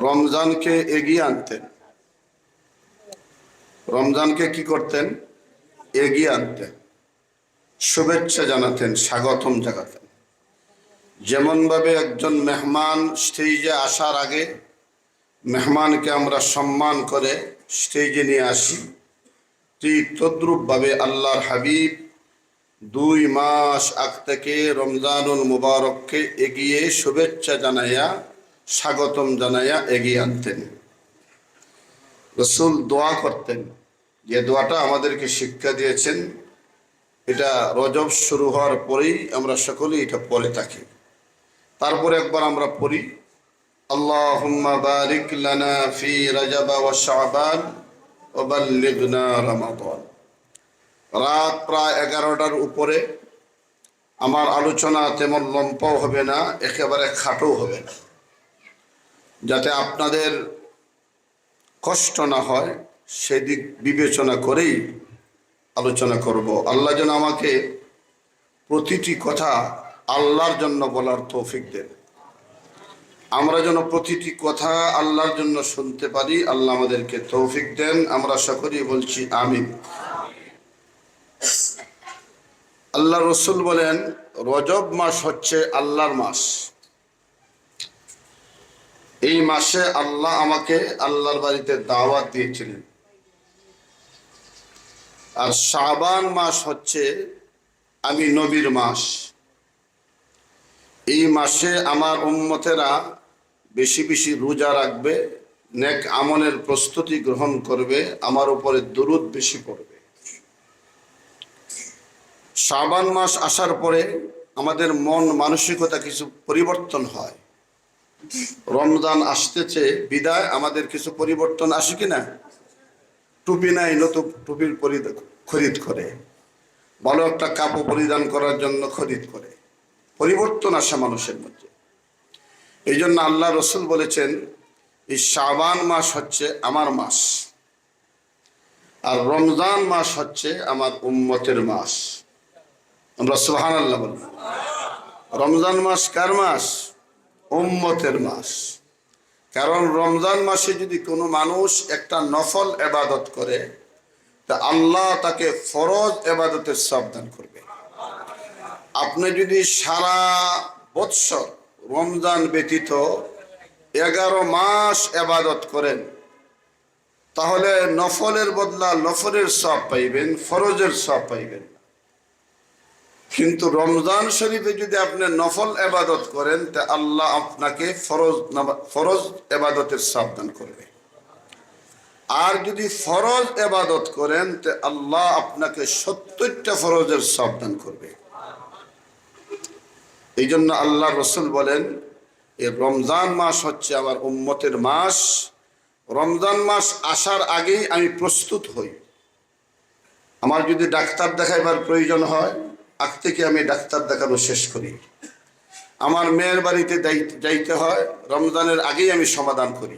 রমজানকে এগিয়ে আনতেন। রমজানকে কি করতেন? এগিয়ে আনতেন, শুভেচ্ছা জানাতেন, স্বাগতম জানাতেন। যেমন ভাবে একজন মেহমান স্টেজে আসার আগে মেহমানকে আমরা সম্মান করে স্টেজে নিয়ে আসি, ঠিক তদ্রুপ ভাবে আল্লাহর হাবিব 2 মাস আগ থেকে রমজানুল মুবারককে এগিয়ে শুভেচ্ছা জানাইয়া, স্বাগতম জানাইয়া এগিয়ে আনতেন। রসুল দোয়া করতেন, যে দোয়াটা আমাদেরকে শিক্ষা দিয়েছেন। এটা রজব শুরু হওয়ার পরেই আমরা সকলেই এটা পড়ে থাকি। তারপরে একবার আমরা পড়ি, আল্লাহুম্মা বারিক লানা ফি রজব ওয়া শাবান ওয়া বাল্লিগনা রমাদান। রাত প্রায় 11টার উপরে। আমার আলোচনা তেমন লম্বাও হবে না, একেবারে খাটো হবে না, যাতে আপনাদের কষ্ট না হয় সেদিক বিবেচনা করেই আলোচনা করব। আল্লাহ যেন আমাকে প্রতিটি কথা আল্লাহর জন্য বলার তৌফিক দেন। আমরা যেন প্রতিটি কথা আল্লাহর জন্য শুনতে পারি, আল্লাহ আমাদেরকে তৌফিক দেন। আমরা সকলেই বলছি আমিন। আল্লাহ রসুল বলেন, রজব মাস হচ্ছে আল্লাহর মাস। এই মাসে আল্লাহ আমাকে আল্লাহর বাড়িতে দাওয়াত দিয়েছিলেন। আর শাবান মাস হচ্ছে আমি নবীর মাস। এই মাসে আমার উম্মতেরা বেশি বেশি রোজা রাখবে, নেক আমলের প্রস্তুতি গ্রহণ করবে, আমার উপরে দুরূদ বেশি পড়বে। শাবান মাস আসার পরে আমাদের মন মানসিকতা কিছু পরিবর্তন হয়। রমজান আসতেছে বিদায় আমাদের কিছু পরিবর্তন আসে কিনা? টুপি নাই, নতুন টুপির খরিদ করে, ভালো একটা কাপড় পরিধান করার জন্য খরিদ করে। পরিবর্তন আসে মানুষের মধ্যে। এই জন্য আল্লাহ রসুল বলেছেন, এই শাবান মাস হচ্ছে আমার মাস, আর রমজান মাস হচ্ছে আমার উম্মতের মাস। আমরা সুবহানাল্লাহ বলি। রমজান মাস কার মাস? উম্মতের মাস। কারণ রমজান মাসে যদি কোনো মানুষ একটা নফল ইবাদত করে, তা আল্লাহ তাকে ফরজ ইবাদতের সওয়াব দান করবে। আপনি যদি সারা বৎসর রমজান ব্যতীত 11 মাস ইবাদত করেন, তাহলে নফলের বদলা নফলের সওয়াব পাইবেন, ফরজের সওয়াব পাইবেন। কিন্তু রমজান শরীফে যদি আপনি নফল ইবাদত করেন, তা আল্লাহ আপনাকে ফরজ ইবাদতের সওয়াব দান করবে। আর যদি ফরজ ইবাদত করেন, তে আল্লাহ আপনাকে 70টা ফরজের সওয়াব দান করবে। এই জন্য আল্লাহ রসুল বলেন, এই রমজান মাস হচ্ছে আমার উম্মতের মাস। রমজান মাস আসার আগেই আমি প্রস্তুত হই। আমার যদি ডাক্তার দেখাইবার প্রয়োজন হয়, আগ থেকে আমি ডাক্তার দেখানো শেষ করি। আমার মেয়ের বাড়িতে যাইতে হয়, রমজানের আগেই আমি সমাধান করি।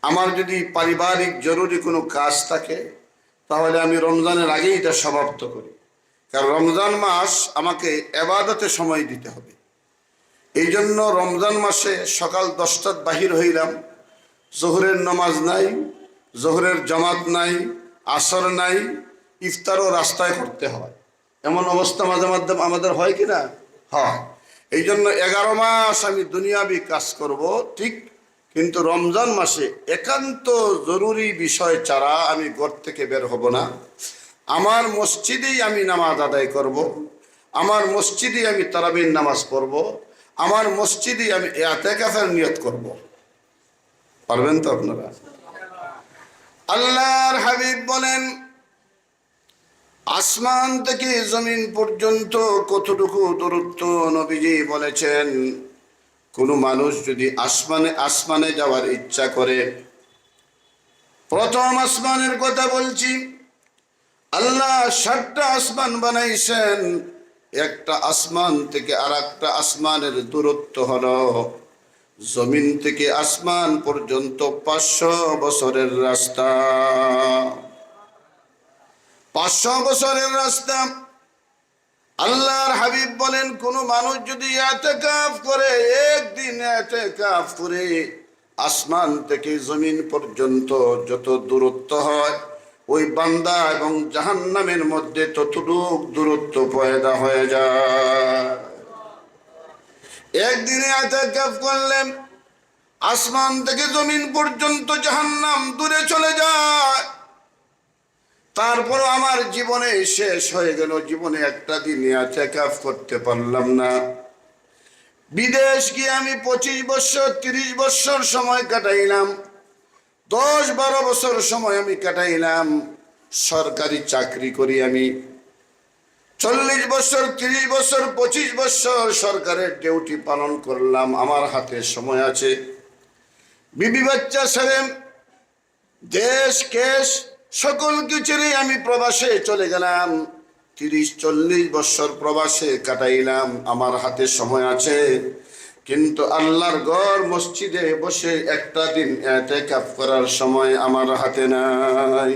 আমার যদি পারিবারিক জরুরি কোনো কাজ থাকে, তাহলে আমি রমজানের আগেই এটা সমাপ্ত করি। কারণ রমজান মাস আমাকে ইবাদতে সময় দিতে হবে। এই জন্য রমজান মাসে সকাল 10টার বাহির হইলাম, জোহরের নামাজ নাই, জোহরের জামাত নাই, আসর নাই, ইফতারও রাস্তায় করতে হয়। এমন অবস্থা মাঝে মাঝে আমাদের হয় কি না? হয়। এই জন্য 11 মাস আমি দুনিয়াবি কাজ করব, ঠিক, কিন্তু রমজান মাসে একান্ত জরুরি বিষয় ছাড়া আমি ঘর থেকে বের হব না। আমার মসজিদেই আমি নামাজ আদায় করব, আমার মসজিদেই আমি তারাবির নামাজ পড়ব, আমার মসজিদেই আমি ইতিকাফের নিয়ত করব। পারবেন তো আপনারা? আল্লাহর হাবিব বলেন, আসমান থেকে জমিন পর্যন্ত কতটুকু দূরত্ব নবীজি বলেছেন। কোনো মানুষ যদি আসমানে যাওয়ার ইচ্ছা করে, প্রথম আসমানের কথা বলছি, আল্লাহ 7টা আসমান বানাইছেন। একটা আসমান থেকে আর একটা আসমানের দূরত্ব হলো, জমিন থেকে আসমান পর্যন্ত 500 বছরের রাস্তা। 500 বছরের রাস্তা। আল্লাহর হাবিব বলেন, কোন মানুষ যদি ইতিকাফ করে, একদিন ইতিকাফ করে আসমান থেকে জমিন পর্যন্ত যত দূরত্ব হয়, ওই বান্দা এবং জাহান্নামের মধ্যে ততটুকু দূরত্ব পয়দা হয়ে যায়। একদিনে ইতিকাফ করলেন, আসমান থেকে জমিন পর্যন্ত জাহান্নাম দূরে চলে যায়। তারপর আমার জীবনে শেষ হয়ে গেল, জীবনে একটা দিন ইতিকাফ করতে পারলাম না। বিদেশ গিয়ে আমি 25 বছর 30 বছর সময় কাটাইলাম, 10-12 বছর সময় আমি কাটাইলাম। সরকারি চাকরি করি আমি, 40 বছর 30 বছর 25 বছর সরকারের ডিউটি পালন করলাম। আমার হাতে সময় আছে, বিবি বাচ্চা ছেড়ে দেশ কেশ সকল কিছুরে আমি প্রবাসে চলে গেলাম। 30-40 বছর প্রবাসে কাটাইলাম, আমার হাতে সময় আছে। কিন্তু আল্লাহর ঘর মসজিদে বসে একটা দিন ইতিকাফ করার সময় আমার হাতে নাই।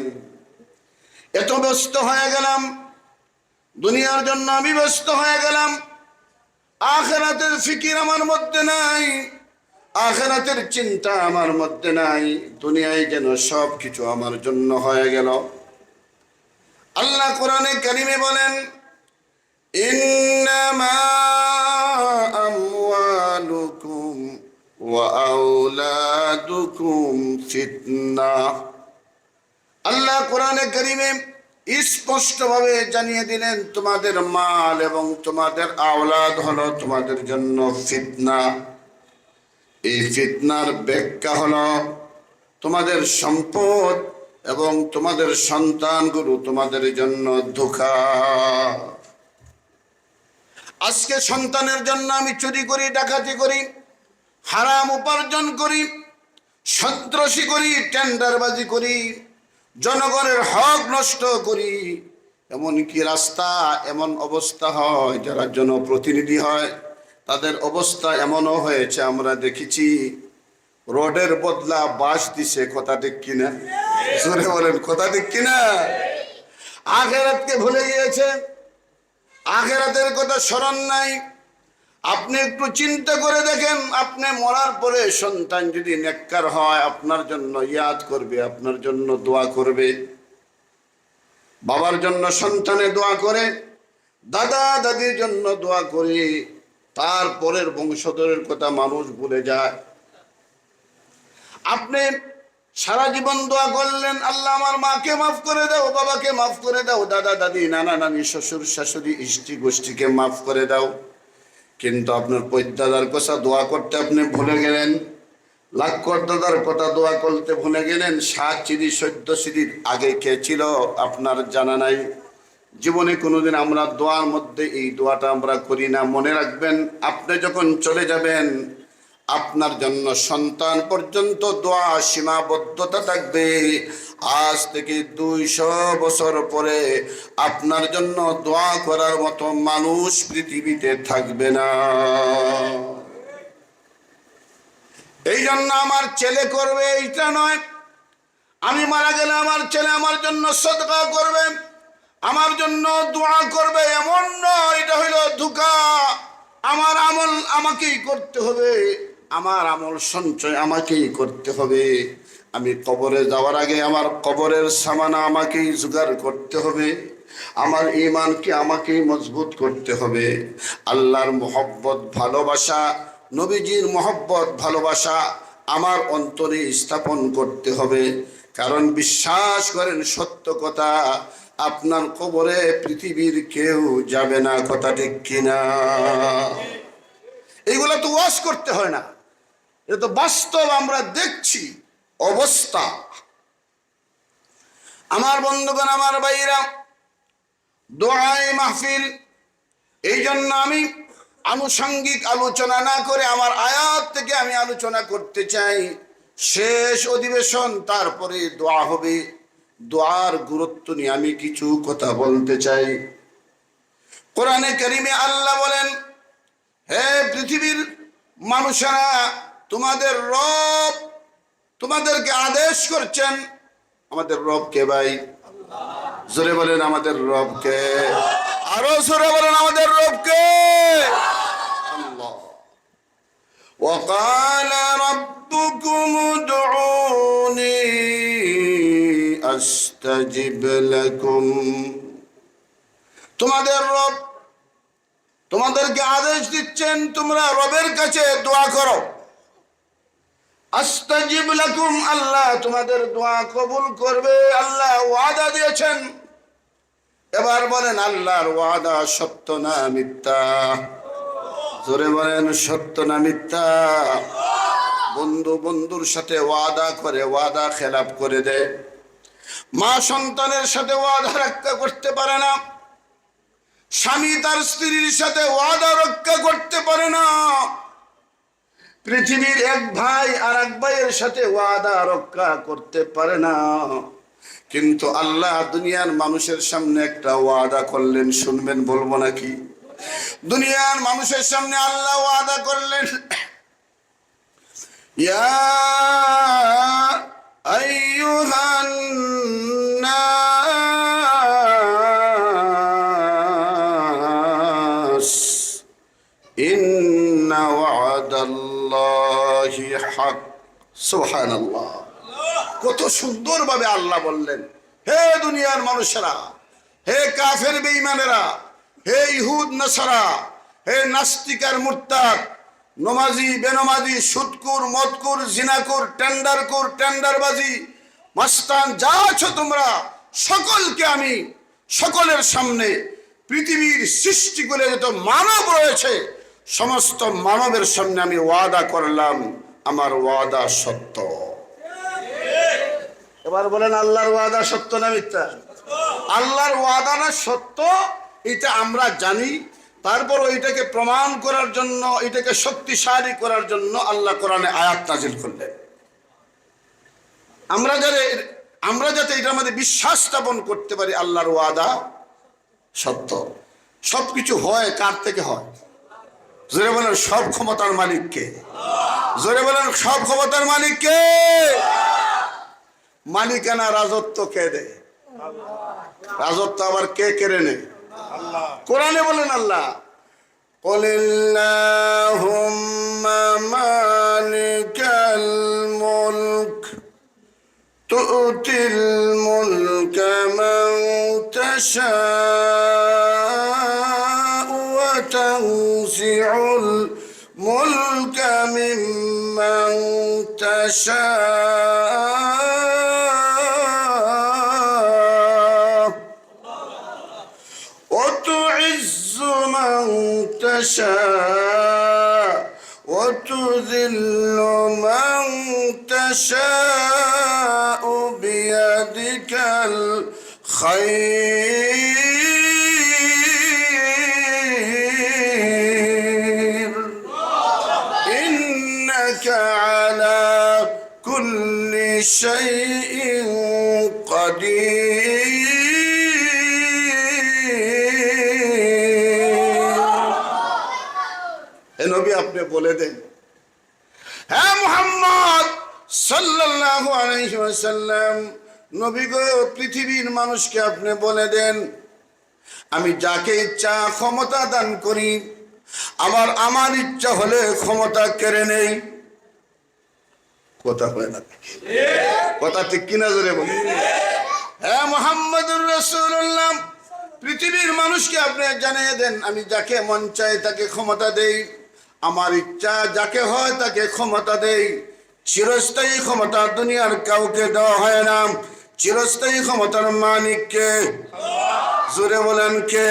এত ব্যস্ত হয়ে গেলাম, দুনিয়ার জন্য আমি ব্যস্ত হয়ে গেলাম। আখিরাতের ফিকির আমার মধ্যে নাই, আখিরাতের চিন্তা আমার মধ্যে নাই। দুনিয়ায় যেন সব কিছু আমার জন্য হয়ে গেল। আল্লাহ কোরআনে কারিমে বলেন, ইন্নামা আমওয়ালুকুম ওয়া আওলাদুকুম ফিতনাহ। আল্লাহ কোরআনে কারিমে স্পষ্টভাবে জানিয়ে দিলেন, তোমাদের মাল এবং তোমাদের আওলাদ হলো তোমাদের জন্য ফিতনা। এই ফিতনার ব্যাখ্যা হলো তোমাদের সম্পদ এবং তোমাদের সন্তানগুলো তোমাদের জন্য ধোঁকা। আজকে সন্তানের জন্য আমি চুরি করি, ডাকাতি করি, হারাম উপার্জন করি, সন্ত্রাসী করি, টেন্ডারবাজি করি, জনগণের হক নষ্ট করি। এমনকি রাস্তা এমন অবস্থা হয়, যারা জনপ্রতিনিধি হয় তাদের অবস্থা এমনও হয়েছে, আমরা দেখেছি রোডের বদলা বাস দিছে। কথা ঠিক কিনা? জোরে বলেন, কথা ঠিক কিনা? আখিরাতকে ভুলে গিয়েছে, আখিরাতের কথা স্মরণ নাই। আপনি একটু চিন্তা করে দেখেন, আপনি মরার পরে সন্তান যদি নেককার হয়, আপনার জন্য ইয়াদ করবে, আপনার জন্য দোয়া করবে। বাবার জন্য সন্তানে দোয়া করে, দাদা দাদির জন্য দোয়া করে, তারপরের বংশধরের কথা মানুষ ভুলে যায়। আপনি সারা জীবন দোয়া করলেন, আল্লাহ আমার মাকে মাফ করে দাও, বাবাকে মাফ করে দাও, দাদা দাদি নানা নানি শ্বশুর শাশুড়ি ইষ্টি গোষ্ঠীকে মাফ করে দাও। কিন্তু আপনার পৈদাদার কথা দোয়া করতে আপনি ভুলে গেলেন, লাক্ষর দাদার কথা দোয়া করতে ভুলে গেলেন। 7 সিঁড়ি 14 সিঁড়ির আগে কে ছিল আপনার জানা নাই। জীবনে কোনোদিন আমরা দোয়ার মধ্যে এই দোয়াটা আমরা করি না। মনে রাখবেন, আপনি যখন চলে যাবেন আপনার জন্য সন্তান পর্যন্ত দোয়া সীমাবদ্ধতা থাকবে। আজ থেকে 200 বছর পরে আপনার জন্য দোয়া করার মতো মানুষ পৃথিবীতে থাকবে না। এই জন্য আমার ছেলে করবে এইটা নয়, আমি মারা গেলে আমার ছেলে আমার জন্য সদকা করবে, আমার জন্য দোয়া করবে, এমন নয়। এটা হইল ধোঁকা। আমার আমল আমাকেই করতে হবে, আমার আমল সঞ্চয় আমাকেই করতে হবে। আমি কবরে যাওয়ার আগে আমার কবরের সামানা আমাকেই জোগাড় করতে হবে, আমার ঈমানকে আমাকেই মজবুত করতে হবে। আল্লাহর মহব্বত ভালোবাসা, নবীজির মহব্বত ভালোবাসা আমার অন্তরে স্থাপন করতে হবে। কারণ বিশ্বাস করেন সত্য কথা, আপনার কবরে পৃথিবীর কেউ যাবে না। কথা ঠিক কিনা? এইগুলা তো ওয়াজ করতে হয় না, এটা তো বাস্তব, আমরা দেখছি অবস্থা। আমার বন্ধুগণ, আমার ভাইরা, দোয়ায়ে মাহফিল, এই জন্য আমি আনুষঙ্গিক আলোচনা না করে আমার আয়াত থেকে আমি আলোচনা করতে চাই। শেষ অধিবেশন, তারপরে দোয়া হবে। দোয়ার গুরুত্ব নিয়ে আমি কিছু কথা বলতে চাই। কোরআনে কারিমে আল্লাহ বলেন, হে পৃথিবীর মানুষেরা, তোমাদের রব তোমাদেরকে আদেশ করছেন। আমাদের রব কে ভাই? জোরে বলেন, আমাদের রব কে? আরো জোরে বলেন, আমাদের রব কে? আল্লাহ। وقال رب ربكم ادعوني أستجب لكم তোমাদের রব তোমাদেরকে আদেশ দিচ্ছেন তোমরা রবের কাছে দোয়া করো আস্তাজিব লাকুম আল্লাহ তোমাদের দোয়া কবুল করবে আল্লাহ ওয়াদা দিয়েছেন এবার বলেন আল্লাহর ওয়াদা সত্য না মিথ্যা জোরে বলেন সত্য না মিথ্যা বন্ধু বন্ধুর সাথে ওয়াদা করে ওয়াদা খেলাপ করে দেয় মা সন্তানের সাথে ওয়াদা রক্ষা করতে পারে না স্বামী তার স্ত্রীর সাথে ওয়াদা রক্ষা করতে পারে না পৃথিবীর এক ভাই আর এক ভাইয়ের সাথে ওয়াদা রক্ষা করতে পারে না কিন্তু আল্লাহ দুনিয়ার মানুষের সামনে একটা ওয়াদা করলেন শুনবেন বলবো নাকি দুনিয়ার মানুষের সামনে আল্লাহ ওয়াদা করলেন ইয়া আইয়ুহান নাস ইন্না ওয়াদাল্লাহি হক সুবহানাল্লাহ কত সুন্দরভাবে আল্লাহ বললেন হে দুনিয়ার মানুষেরা হে কাফের বেঈমানেরা হে ইহুদ নাসারা হে নাস্তিক আর মুরতাদ নমাজি বেনমাজি সুদকুর মদকুর জিনাকুর টেন্ডারকুর টেন্ডারবাজি মাস্তান যা আছো তোমরা সকলকে আমি সকলের সামনে পৃথিবীর সৃষ্টি করে যত মানব রয়েছে সমস্ত মানবের সামনে আমি ওয়াদা করলাম আমার ওয়াদা সত্য এবার বলেন আল্লাহর ওয়াদা সত্য না মিথ্যা আল্লাহর ওয়াদা না সত্য এটা আমরা জানি তারপর এটাকে প্রমাণ করার জন্য এটাকে শক্তিশালী করার জন্য আল্লাহ কোরআনে আয়াত নাজিল করলেন আমরা যাতে এটার মধ্যে বিশ্বাস স্থাপন করতে পারি আল্লাহর ওয়াদা সত্য সবকিছু হয় কার থেকে হয় জোরে বলেন সব ক্ষমতার মালিককে জোরে বলেন সব ক্ষমতার মালিককে মালিকানা রাজত্ব কে দেয় রাজত্ব আবার কে কেড়ে নেয় কোরআনে বলেন আল্লাহ কুলিল্লাহুম্মা মালিকাল মুলক তুতিল মুলকা মান তাশাউ ওয়া তানজিউল মুলকা মিম্মান তাশাউ وتعز من تشاء وتذل من تشاء بيدك الخير إنك على كل شيء قدير নবী আপনি বলে দেন হ্যাঁ মুহাম্মদ সাল্লাল্লাহু আলাইহি ওয়াসাল্লাম নবী গো পৃথিবীর মানুষকে আপনি বলে দেন আমি যাকে ইচ্ছা ক্ষমতা দান করি আমার ইচ্ছা হলে ক্ষমতা কেড়ে নেই কথা হয় না কথা ঠিক কিনা জোরে বলি হ্যাঁ মুহাম্মদুর রাসূলুল্লাহ পৃথিবীর মানুষকে আপনি জানিয়ে দেন আমি যাকে মন চাই তাকে ক্ষমতা দেই আমার ইচ্ছা যাকে হয় তাকে ক্ষমতা দেই চিরস্থায়ী ক্ষমতা দুনিয়ার কাউকে দেওয়া হয় না চিরস্থায়ী ক্ষমতার মালিক কে জোরে বলেন কে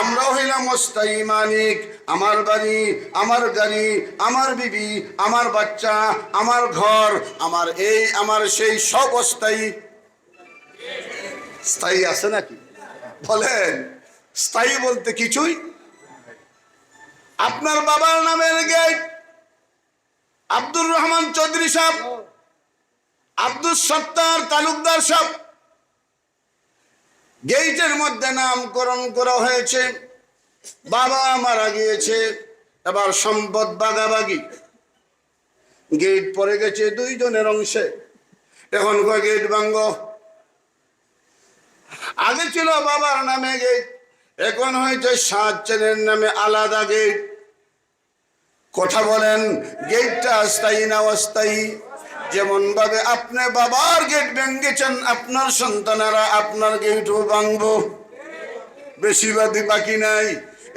আমরা হইলাম অস্থায়ী মালিক আমার বাড়ি আমার গাড়ি আমার বিবি আমার বাচ্চা আমার ঘর আমার এই আমার সেই সব অস্থায়ী স্থায়ী আছে নাকি বলেন স্থায়ী বলতে কিছুই আপনার বাবার নামের গেট আব্দুর রহমান চৌধুরী সাহেব আব্দুল সত্তার তালুকদার সাহেব গেটের মধ্যে নামকরণ করা হয়েছে বাবা মারা গিয়েছে এবার সম্পদ ভাগাভাগি গেট পড়ে গেছে দুইজনের অংশে এখন গেট ভাঙ্গ আগে ছিল বাবার নামে গেট এখন হয়েছে 7 ছেলের নামে আলাদা গেট কথা বলেন, গেটটা স্থায়ী না অস্থায়ী? যেমন ভাবে আপনি বাবার গেট ভেঙেছেন, আপনার সন্তানেরা আপনার গেটও ভাঙবো, বেশি বাকি নাই।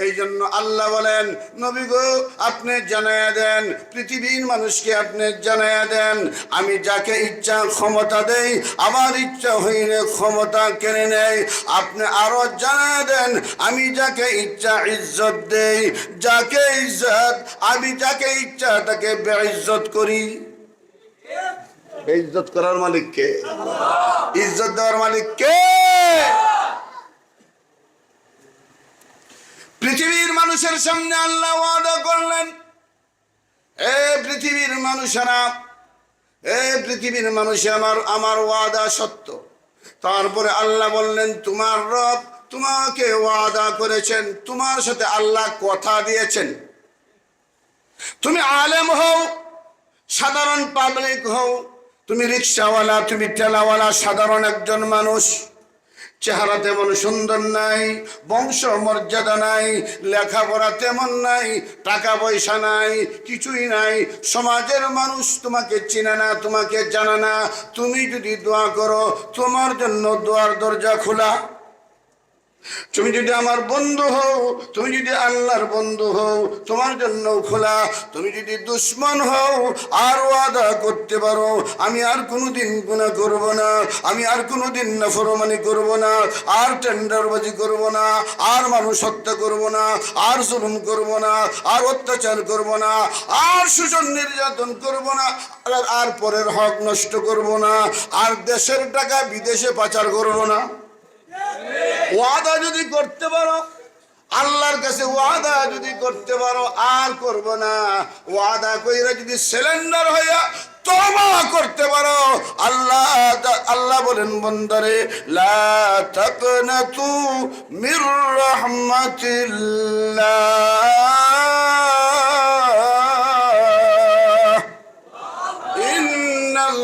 এই জন্য আল্লাহ বলেন, নবী গো আপনি জানায়া দেন, পৃথিবীর মানুষকে আপনি জানায়া দেন, আমি যাকে ইচ্ছা ক্ষমতা দেই, আমার ইচ্ছা হইলে ক্ষমতা কেড়ে নেই। আপনি আরো জানায়া দেন, আমি যাকে ইচ্ছা ইজ্জত দেই, যাকে ইজ্জত আমি যাকে ইচ্ছা তাকে বেইজ্জত করি। বেইজ্জত করার মালিক কে? ইজ্জত দেওয়ার মালিক কে? পৃথিবীর মানুষের সামনে আল্লাহ ওয়াদা করলেন, এ পৃথিবীর মানুষেরা, এ পৃথিবীর মানুষ, আমার ওয়াদা সত্য। তারপরে আল্লাহ বললেন, তোমার রব তোমাকে ওয়াদা করেছেন, তোমার সাথে আল্লাহ কথা দিয়েছেন। তুমি আলেম হও, সাধারণ পাবলিক হও, তুমি রিক্সাওয়ালা, তুমি ঠেলাওয়ালা, সাধারণ একজন মানুষ, চেহারা তেমন সুন্দর নাই, বংশ মর্যাদা নাই, লেখাপড়া তেমন নাই, টাকা পয়সা নাই, কিছুই নাই, সমাজের মানুষ তোমাকে চিনে না, তোমাকে জানে না। তুমি যদি দোয়া করো, তোমার জন্য দোয়ার দরজা খোলা। তুমি যদি আমার বন্ধু হও, তুমি যদি আল্লাহর বন্ধু হও, তোমার জন্য খোলা। তুমি যদি দুশ্মন হও আর ওয়াদা করতে পারো, আমি আর কোনোদিন গুনাহ করব না, আমি আর কোনোদিন নাফরমানি করব না, আর টেন্ডারবাজি করব না, আর মানুষ হত্যা করব না, আর জুলুম করব না, আর অত্যাচার করব না, আর শোষণ নির্যাতন করব না, আর পরের হক নষ্ট করব না, আর দেশের টাকা বিদেশে পাচার করব না। ওয়াদা যদি করতে পারো, আল্লাহর কাছে ওয়াদা যদি করতে পারো, আর করব না, ওয়াদা কইরা যদি সিলিন্ডার হইয়া তওবা করতে পারো, আল্লাহ বলেন, বন্দারে লা তাকনাতু মির রাহমাতিল্লাহ,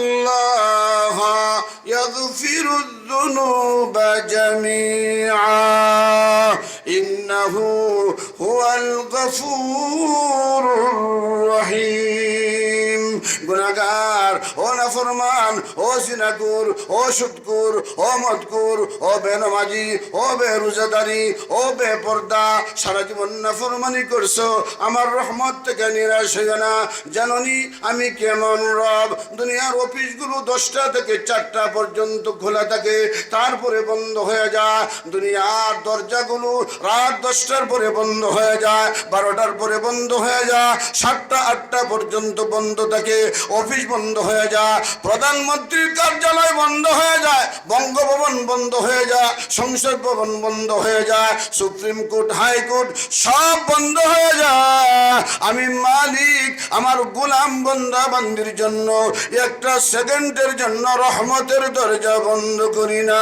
ইন্নাল্লাহা ইয়াগফিরু الذنوب جميعا إنه هو الغفور الرحيم। গুনাহগার, ও নাফরমান, ও জিনাকুর, ও সুদকুর, ও মদকুর, ও বেনামাজি, ও বেরোজাদারি, ও বেপর্দা, সারা জীবন নাফরমানি করছো, আমার রহমত থেকে নিরাশ হইও না। জাননি আমি কেমন রব? দুনিয়ার অফিসগুলো 10টা থেকে 4টা পর্যন্ত খোলা থাকে, তারপরে বন্ধ হয়ে যায়। দুনিয়ার দরজাগুলো রাত 10টার পরে বন্ধ হয়ে যায়, 12টার পরে বন্ধ হয়ে যায়, 7টা 8টা পর্যন্ত বন্ধ থাকে। অফিস বন্ধ হয়ে যায়, প্রধানমন্ত্রীর কার্যালয় বন্ধ হয়ে যায়, বঙ্গভবন বন্ধ হয়ে যায়, সংসদ ভবন বন্ধ হয়ে যায়, সুপ্রিম কোর্ট, হাইকোর্ট সব বন্ধ হয়ে যায়। আমি মালিক আমার গোলাম বান্দা বান্দির জন্য একটা সেকেন্ডের জন্য রহমতের দরজা বন্ধ করি না।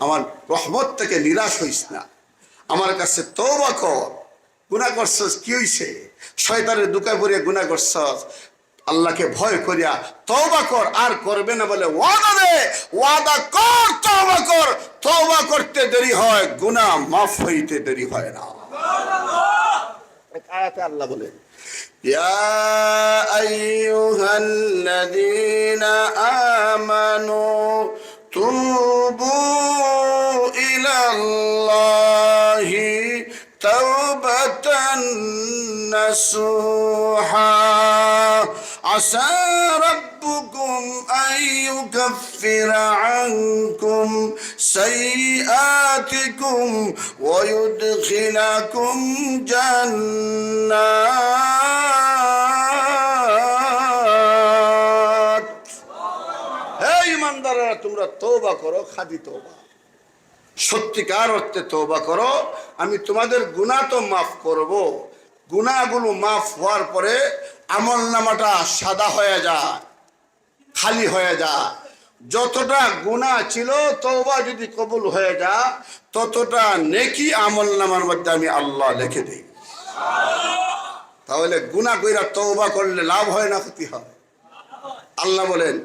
আমার রহমত থেকে নিরাশ হইস না, আমার কাছে তওবা কর। গুনাহ করছস, কি হইছে? শয়তানের দুকায় পড়ে গুনাহ করছস, আল্লাহকে ভয় করিয়া তওবা কর, আর করবে না বলে ওয়াদা দে, ওয়াদা কর, তওবা কর। তওবা করতে দেরি হয়, গুনাহ মাফ হইতে দেরি হয় না। আয়াতে আল্লাহ বলেন, ইয়া আইয়ুহাল্লাযীনা আমানু তুবু ইলাল্লাহি তাওবাতান নাসুহা আসা রাব্বুকুম আইয়ুকাফিরা আনকুম সাইয়্যাতিকুম ওয়া ইউদখিলাকুম জান্নাত। হে ঈমানদাররা, তোমরা তওবা করো, খাঁটি তওবা, সত্যিকার অর্থে তওবা করো, আমি তোমাদের গুনাহ তো মাফ করব। গুনাহগুলো মাফ হওয়ার পরে আমলনামাটা সাদা হয়ে যায়, খালি হয়ে যায়। যতটা গুনাহ ছিল তওবা যদি কবুল হয়ে যায়, ততটা নেকি আমলনামার মধ্যে আমি আল্লাহ লিখে দিই। তাহলে গুনাহ কইরা তওবা করলে লাভ হয় না ক্ষতি হয়? আল্লাহ বলেন,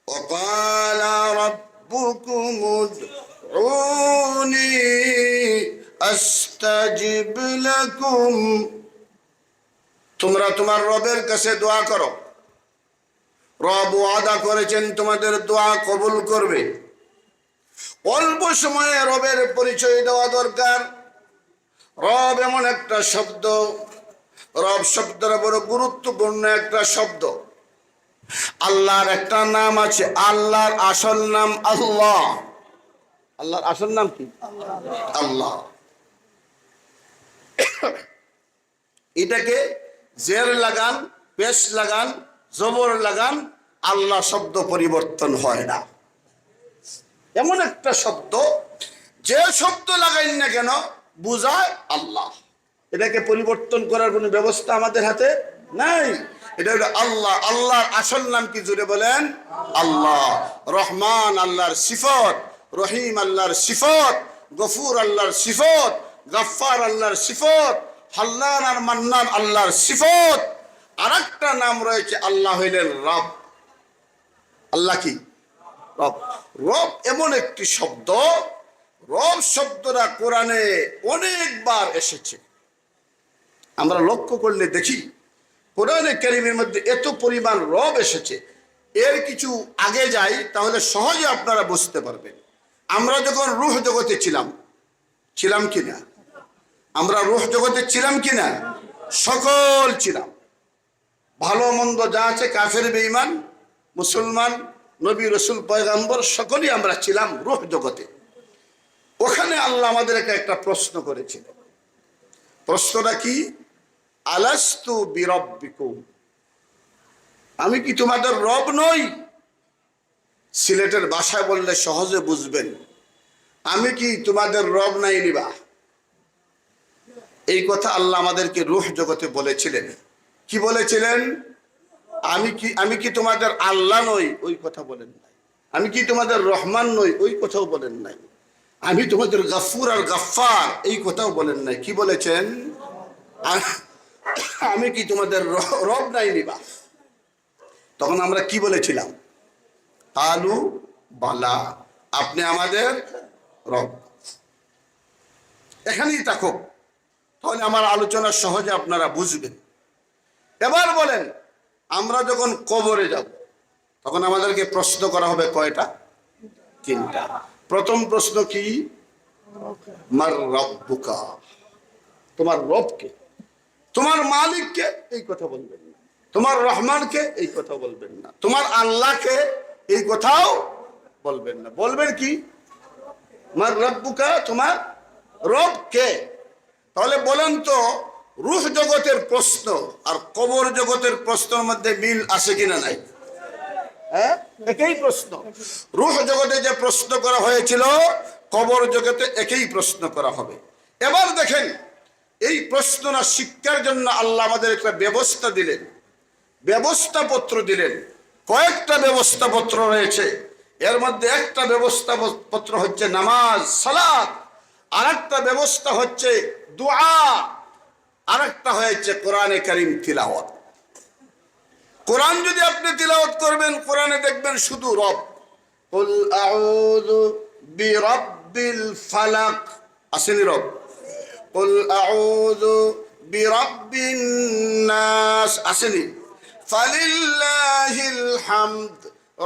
ওয়াকালা রাব্বুকুম উদউনি আস্তাজিব লাকুম, তোমরা তোমার রবের কাছে দোয়া করো। রব ওয়াদা করেছেন তোমাদের দোয়া কবুল করবে। অল্প সময়ে রবের পরিচয় দেওয়া দরকার। রব এমন একটা শব্দ, রব শব্দটা বড় গুরুত্বপূর্ণ একটা শব্দ। আল্লাহর একটা নাম আছে, আল্লাহর আসল নাম আল্লাহ। আল্লাহর আসল নাম কি? আল্লাহ। এটাকে জের লাগান, পেশ লাগান, জবর লাগান, আল্লাহ শব্দ পরিবর্তন হয় না। এমন একটা শব্দ, যে শব্দ লাগাই না কেন বুঝায় আল্লাহ। এটাকে পরিবর্তন করার কোনো ব্যবস্থা আমাদের হাতে নাই। এটা হলো আল্লাহ। আল্লাহর আসল নাম কি জুড়ে বলেন? আল্লাহ। রহমান আল্লাহর সিফত, রহিম আল্লাহর সিফত, গফুর আল্লাহর সিফত, গাফফার আল্লাহর সিফত, হাল্লান আর মান্নান আল্লাহর সিফত। আর একটা নাম রয়েছে, আল্লাহ হইলেন রব। আল্লাহ কি? রব। রব এমন একটি শব্দ, রব শব্দটা কোরআনে অনেকবার এসেছে। আমরা লক্ষ্য করলে দেখি কোরআনে কারীমের মধ্যে এত পরিমাণ রব এসেছে। এর কিছু আগে যাই, তাহলে সহজে আপনারা বুঝতে পারবেন। আমরা যখন রূহ জগতে ছিলাম কিনা? আমরা রূহ জগতে ছিলাম কিনা? সকল ছিলাম। ভালো মন্দ যা আছে, কাফের বেঈমান মুসলমান, নবী রসুল পয়গম্বর, সকলেই আমরা ছিলাম রূহ জগতে। ওখানে আল্লাহ আমাদেরকে একটা প্রশ্ন করেছিলেন। প্রশ্নটা কি? আলাস্তু বিরব্বিকুম, আমি কি তোমাদের রব নই? সিলেটের ভাষায় বললে সহজে বুঝবেন, আমি কি তোমাদের রব নাই নিবা? এই কথা আল্লাহ আমাদেরকে রূহ জগতে বলেছিলেন। কি বলেছিলেন? আমি কি তোমাদের আল্লাহ নই? ওই কথা বলেন নাই। আমি কি তোমাদের রহমান নই? ওই কথাও বলেন নাই। আমি তোমাদের গাফুর আর গাফফার, এই কথাও বলেন নাই। কি বলেছেন? আমি কি তোমাদের রব নাই নিবা? তখন আমরা কি বলেছিলাম? কালু বালা, আপনি আমাদের রব। এখানেই থাকো, তাহলে আমার আলোচনা সহজে আপনারা বুঝবেন। এবার বলেন, আমরা যখন কবরে যাব তখন আমাদেরকে প্রশ্ন করা হবে কয়টা? তিনটা। প্রথম প্রশ্ন কি? মার রব্বুকা, তোমার রবকে। তোমার মালিককে? এই কথা বলবেন না। তোমার রহমানকে? এই কথা বলবেন না। তোমার আল্লাহকে? এই কথাও বলবেন না। বলবেন কি? মার রব্বুকা, তোমার রবকে। তাহলে বলেন তো, রূহ জগতের প্রশ্ন আর কবর জগতের প্রশ্নের মধ্যে মিল আছে কিনা? নাই। হ্যাঁ, একই প্রশ্ন। রূহ জগতে যে প্রশ্ন করা হয়েছিল, কবর জগতে একই প্রশ্ন করা হবে। এবার দেখেন, এই প্রশ্নটা শিক্ষার জন্য আল্লাহ আমাদের একটা ব্যবস্থা দিলেন, ব্যবস্থাপত্র দিলেন। কয়েকটা ব্যবস্থাপত্র রয়েছে। এর মধ্যে একটা ব্যবস্থাপত্র হচ্ছে নামাজ, সালাত। আর একটা ব্যবস্থা হচ্ছে দুআ। আর একটা হয়েছে কোরআনে কারীম তিলাওয়াত। কোরআন যদি আপনি তিলাওয়াত করবেন, কোরআনে দেখবেন শুধু রব। কুল আউযু বিরাব্বিল ফালাক, আসেনি রব? কুল আউযু বিরাব্বিন নাস, আসেনি? ফালিল্লাহিল হামদ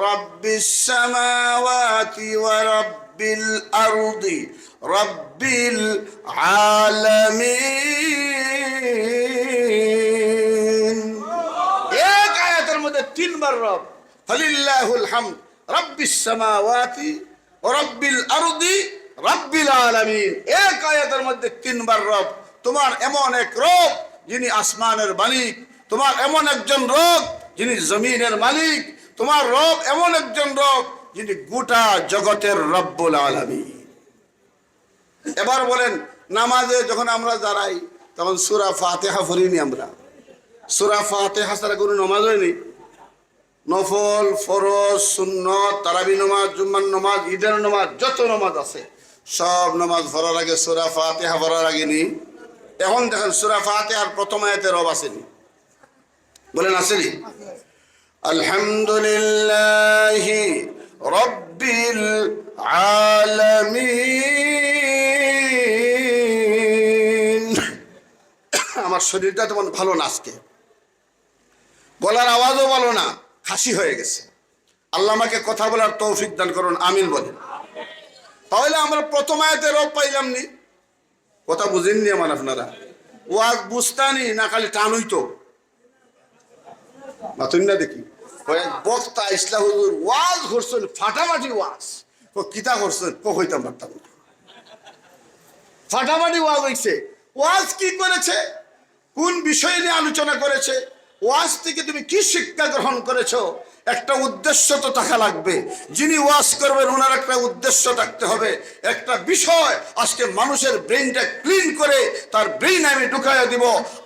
রাব্বিস সামাওয়াতি ওয়া রাব্বিল আরদি রাব্বিল আলামিন। এক আয়াতের মধ্যে তিনবার রব। ফালিল্লাহুল হামদ রাব্বিস সামাওয়াতি ওয়া রাব্বিল আরদি রাব্বিল আলামিন। এক আয়াতের মধ্যে তিনবার রব। তোমার এমন এক রব যিনি আসমানের মালিক, তোমার এমন একজন রব যিনি জমিনের মালিক, তোমার রব এমন একজন রব যিনি গোটা জগতের রব্বুল আলামিন। এবার বলেন, নামাজে যখন আমরা দাঁড়াই তখন সূরা ফাতিহা পড়িনি আমরা? সূরা ফাতিহা ছাড়া কোনো নামাজ হয়নি। নফল, ফরজ, সুন্নত, তারাবি নামাজ, জুম্মার নামাজ, ঈদের নামাজ, যত নামাজ আছে সব নামাজ পড়ার আগে সূরা ফাতিহা পড়ার আগে নি। এখন দেখেন সূরা ফাতিহার প্রথম আয়াতে রব আসেনি? বলেন আসেনি? আলহামদুলিল্লাহি রাব্বিল আলামিন। আমার শরীরটা তেমন ভালো না, আজকে গলার আওয়াজও ভালো না, খাসি হয়ে গেছে। আল্লাহ আমাকে কথা বলার তৌফিক দান করুন, আমিন বলেন। তাহলে আমরা প্রথম আয়াতে রব পাইলাম নি, কথা বুঝেননি আমার আপনারা? ওয়াজ বুঝতানি না খালি টানুই তো মাতুন না দেখি বক্তা ইসলাম হুজুর ওয়াজ করছেন, ফাটাফাটি ওয়াজ। কিতা করছেন হইতাম পারতাম না, ফাটাফাটি ওয়াজ হইছে। ওয়াজ কি করেছে, কোন বিষয় নিয়ে আলোচনা করেছে, ওয়াজ থেকে তুমি কি শিক্ষা গ্রহণ করেছো, একটা উদ্দেশ্য তো থাকা লাগবে। যিনি ওয়াজ করবেন ওনার একটা উদ্দেশ্য থাকতে হবে, একটা বিষয়। আজকে মানুষের ব্রেইনটা ক্লিন করে তার ব্রেইন আমি ঢুকাইয়া দিব।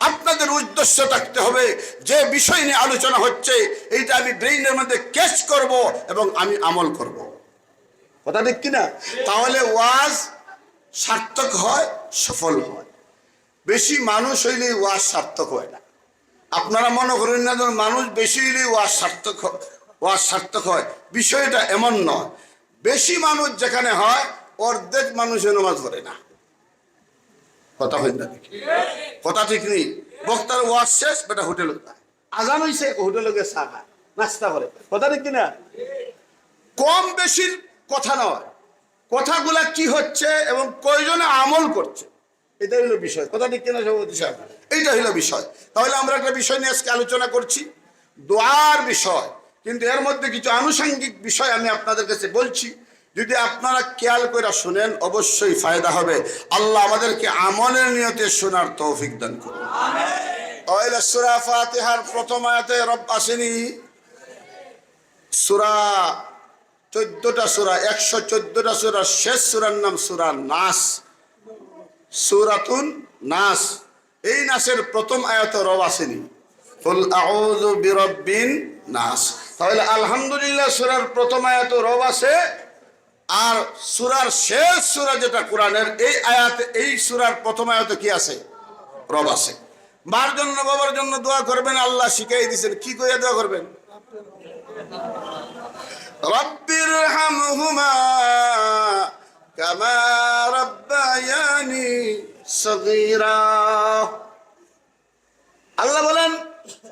আপনাদের উদ্দেশ্য থাকতে হবে, যে বিষয় নিয়ে আলোচনা হচ্ছে এইটা আমি ব্রেইনের মধ্যে ক্যাচ করব এবং আমি আমল করব। কথা ঠিক কিনা? তাহলে ওয়াজ সার্থক হয়, সফল হয়। বেশি মানুষ হইলে ওয়াজ সার্থক হয় না। আপনারা মনে করেন না যে মানুষ বেশি হইলে ওয়াজ সার্থক হয়, বিষয়টা এমন নয়। বেশি মানুষ যেখানে হয় অর্ধেক মানুষের নামাজ পড়ে না। কথা হয় না? কথা ঠিক নেই। বক্তার ওয়াজ শেষ, বেটা হোটেল আজান হইছে, হোটেলে গিয়ে চা খায়, নাস্তা করে। কথা ঠিক কিনা? কম বেশির কথা নয়, কথাগুলা কি হচ্ছে এবং কয়জনে আমল করছে, এটা হলো বিষয়। কথা ঠিক কিনা সভাপতি সাহেব? এইটা হলো বিষয়। তাহলে আমরা একটা বিষয় নিয়ে আজকে আলোচনা করছি, দোয়ার বিষয়। কিন্তু এর মধ্যে কিছু আনুষঙ্গিক বিষয় আমি আপনাদের কাছে বলছি, যদি আপনারা খেয়াল করে শুনেন অবশ্যই ফায়দা হবে। আল্লাহ আমাদেরকে আমলের নিয়তে শোনার তৌফিক দান করুন। তাহলে সূরা ফাতিহার প্রথম আয়াতে রব আসেনি। সূরা 14টা সূরা, 114টা সূরা, শেষ সূরার নাম সূরা নাস, সূরাতুন নাস। এই নাসের প্রথম আয়াতে রব আসেনি, কুল আউযু বিরাব্বিন নাস। তাহলে আলহামদুলিল্লাহ সূরার প্রথম আয়াতে রব আছে, আর সূরার শেষ সূরা যেটা কোরআনের, এই আয়াতে, এই সূরার প্রথম আয়াতে কি আছে? রব আছে। মার জন্য বাবার জন্য দোয়া করবেন, আল্লাহ শিখাই দিয়েছেন। কি কইয়া দোয়া করবেন? রব্বিরহামহুমা কামা রাব্বায়ানি সগীরা। আল্লাহ বলেন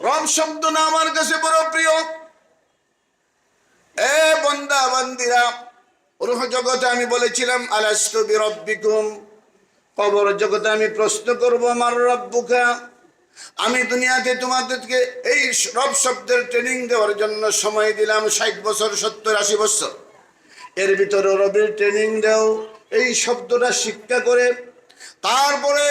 রব শব্দ না আমার কাছে বড় প্রিয়। এ বান্দা বান্দিরা, রূহ জগতে আমি বলেছিলাম আলাস্তু বিরাব্বিকুম, কবর জগতে আমি প্রশ্ন করবো আমার রব্বুকা। আমি দুনিয়াতে তোমাদেরকে এই রব শব্দের ট্রেনিং দেওয়ার জন্য সময় দিলাম 60 বছর, 70, 80 বছর। এর ভিতরে রবের ট্রেনিং দাও, এই শব্দটা শিক্ষা করে, তারপরে